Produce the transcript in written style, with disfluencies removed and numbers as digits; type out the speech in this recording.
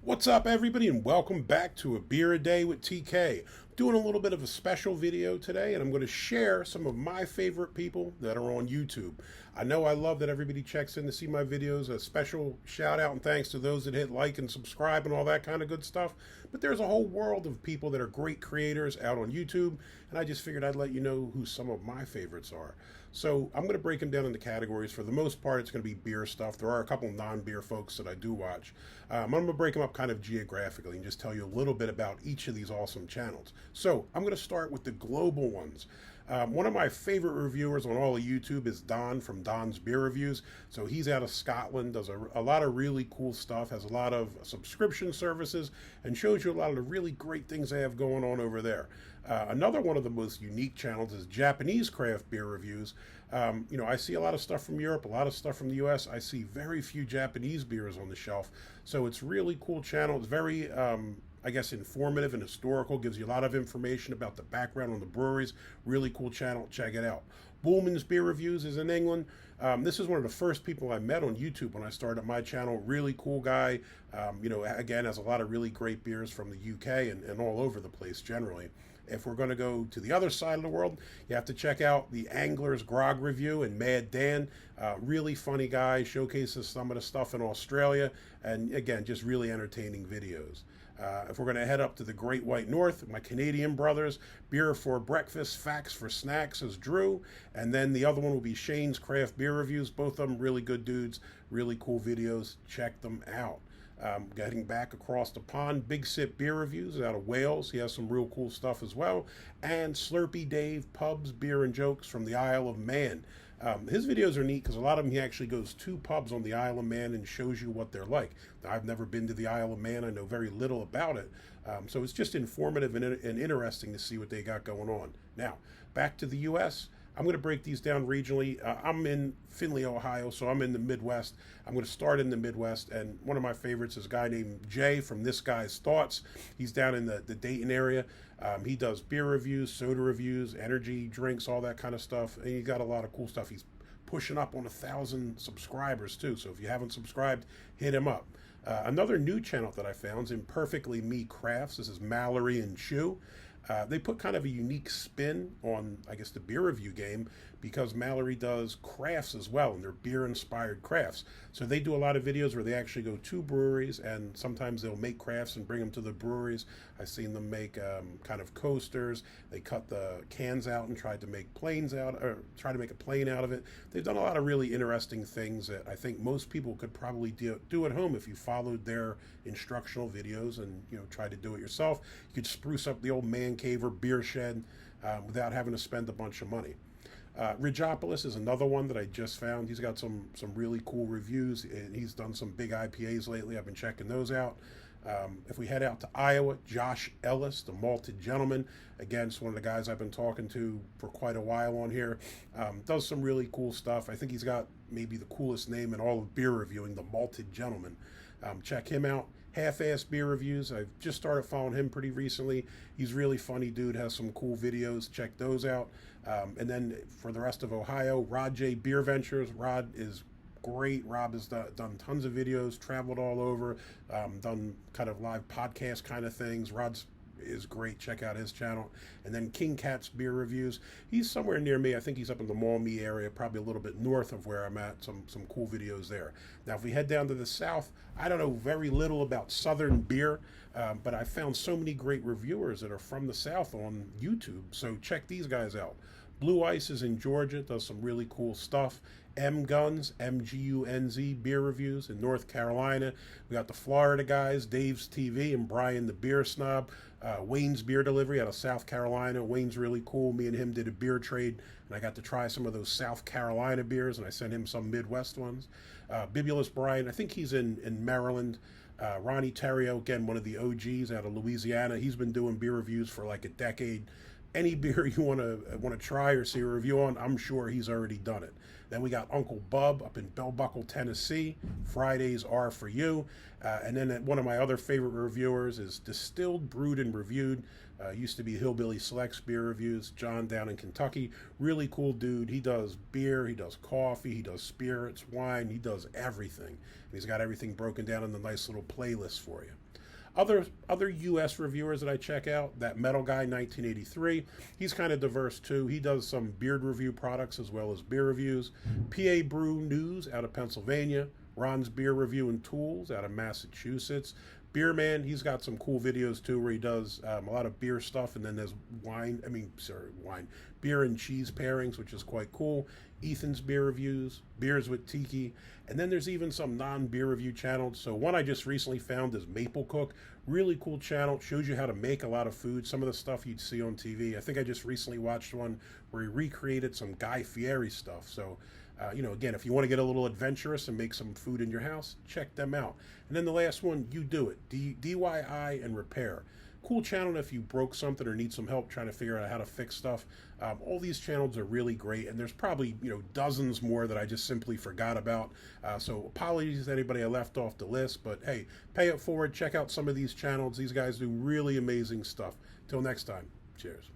What's up, everybody, and welcome back to A Beer a Day with TK. Doing a little bit of a special video today, and I'm going to share some of my favorite people that are on YouTube. I know I love that everybody checks in to see my videos. A special shout out and thanks to those that hit like and subscribe and all that kind of good stuff. But there's a whole world of people that are great creators out on YouTube, and I just figured I'd let you know who some of my favorites are. So I'm going to break them down into categories. For the most part, it's going to be beer stuff. There are a couple non-beer folks that I do watch. I'm going to break them up kind of geographically and just tell you a little bit about each of these awesome channels. So I'm going to start with the global ones. One of my favorite reviewers on all of YouTube is Don from Don's Beer Reviews. So he's out of Scotland, does a lot of really cool stuff, has a lot of subscription services, and shows you a lot of the really great things they have going on over there. Another one of the most unique channels is Japanese Craft Beer Reviews. I see a lot of stuff from Europe, a lot of stuff from the US. I see very few Japanese beers on the shelf. So it's really cool channel. It's very, I guess, informative and historical. Gives you a lot of information about the background on the breweries. Really cool channel. Check it out. Boolmans Beer Reviews is in England. This is one of the first people I met on YouTube when I started my channel. Really cool guy. Again, has a lot of really great beers from the UK and all over the place generally. If we're going to go to the other side of the world, you have to check out the Angler's Grog Review and Mad Dan. Really funny guy, showcases some of the stuff in Australia, and again, just really entertaining videos. If we're going to head up to the Great White North, my Canadian brothers, Beer for Breakfast, Facts for Snacks is Drew, and then the other one will be Shane's Craft Beer Reviews. Both of them really good dudes, really cool videos. Check them out. Getting back across the pond, Big Sip Beer Reviews out of Wales. He has some real cool stuff as well. And Slurpy Dave Pubs, Beer and Jokes from the Isle of Man. His videos are neat because a lot of them he actually goes to pubs on the Isle of Man and shows you what they're like. Now, I've never been to the Isle of Man. I know very little about it. So it's just informative and interesting to see what they got going on. Now, back to the U.S., I'm going to break these down regionally. I'm in Findlay, Ohio, so I'm in the Midwest. I'm going to start in the Midwest, and one of my favorites is a guy named Jay from This Guy's Thoughts. He's down in the Dayton area. He does beer reviews, soda reviews, energy drinks, all that kind of stuff, and he got a lot of cool stuff. He's pushing up on 1,000 subscribers, too, so if you haven't subscribed, hit him up. Another new channel that I found is ImperfectlyMeCrafts. This is Mallory and Chew. They put kind of a unique spin on, I guess, the beer review game because Mallory does crafts as well, and they're beer-inspired crafts. So they do a lot of videos where they actually go to breweries, and sometimes they'll make crafts and bring them to the breweries. I've seen them make kind of coasters. They cut the cans out and tried to make planes out, or try to make a plane out of it. They've done a lot of really interesting things that I think most people could probably do at home if you followed their instructional videos and try to do it yourself. You could spruce up the old man cave or beer shed without having to spend a bunch of money. Ridgeopolis is another one that I just found. He's got some really cool reviews, and he's done some big IPAs lately. I've been checking those out. If we head out to Iowa, Josh Ellis, the Malted Gentleman, again, it's one of the guys I've been talking to for quite a while on here, does some really cool stuff. I think he's got maybe the coolest name in all of beer reviewing, the Malted Gentleman. Check him out. Half-Ass Beer Reviews. I've just started following him pretty recently. He's really funny dude, has some cool videos. Check those out. And then for the rest of Ohio, Rod J. Beer Ventures. Rod is great. Rob has done tons of videos, traveled all over, done kind of live podcast kind of things. Rod's is great. Check out his channel. And then King Cat's Beer Reviews. He's somewhere near me. I think he's up in the Maumee area, probably a little bit north of where I'm at. Some cool videos there. Now, if we head down to the south, I don't know very little about Southern beer, but I found so many great reviewers that are from the south on YouTube. So check these guys out. Blue Ice is in Georgia, does some really cool stuff. MGunz, MGunz Beer Reviews in North Carolina. We got the Florida guys, Dave's TV and Brian TheBeerSnob. Wayne's Beer Delivery out of South Carolina. Wayne's really cool. Me and him did a beer trade, and I got to try some of those South Carolina beers, and I sent him some Midwest ones. Bibulous Brian, I think he's in Maryland. Ronald Theriot, again, one of the OGs out of Louisiana. He's been doing beer reviews for like a decade. Any beer you want to try or see a review on, I'm sure he's already done it. Then we got Uncle Bub up in Bell Buckle, Tennessee. Fridays are for you. And then one of my other favorite reviewers is Distilled, Brewed, and Reviewed. Used to be Hillbilly Selects Beer Reviews. John down in Kentucky. Really cool dude. He does beer, he does coffee, he does spirits, wine. He does everything. And he's got everything broken down in the nice little playlist for you. Other U.S. reviewers that I check out, that Metal Guy 1983, he's kind of diverse too. He does some beard review products as well as beer reviews. PABrewNews out of Pennsylvania. Ron's Beer Review and Tools out of Massachusetts. Beer Man, he's got some cool videos too where he does a lot of beer stuff, and then there's beer and cheese pairings, which is quite cool. Ethan's Beer Reviews, Beers with Tiki, and then there's even some non-beer review channels. So one I just recently found is Maple Cook, really cool channel, shows you how to make a lot of food, some of the stuff you'd see on TV. I think I just recently watched one where he recreated some Guy Fieri stuff. So again, if you want to get a little adventurous and make some food in your house, check them out. And then the last one, You Do It, DIY and Repair. Cool channel if you broke something or need some help trying to figure out how to fix stuff. All these channels are really great, and there's probably dozens more that I just simply forgot about. So apologies to anybody I left off the list, but hey, pay it forward, check out some of these channels. These guys do really amazing stuff. Till next time, cheers.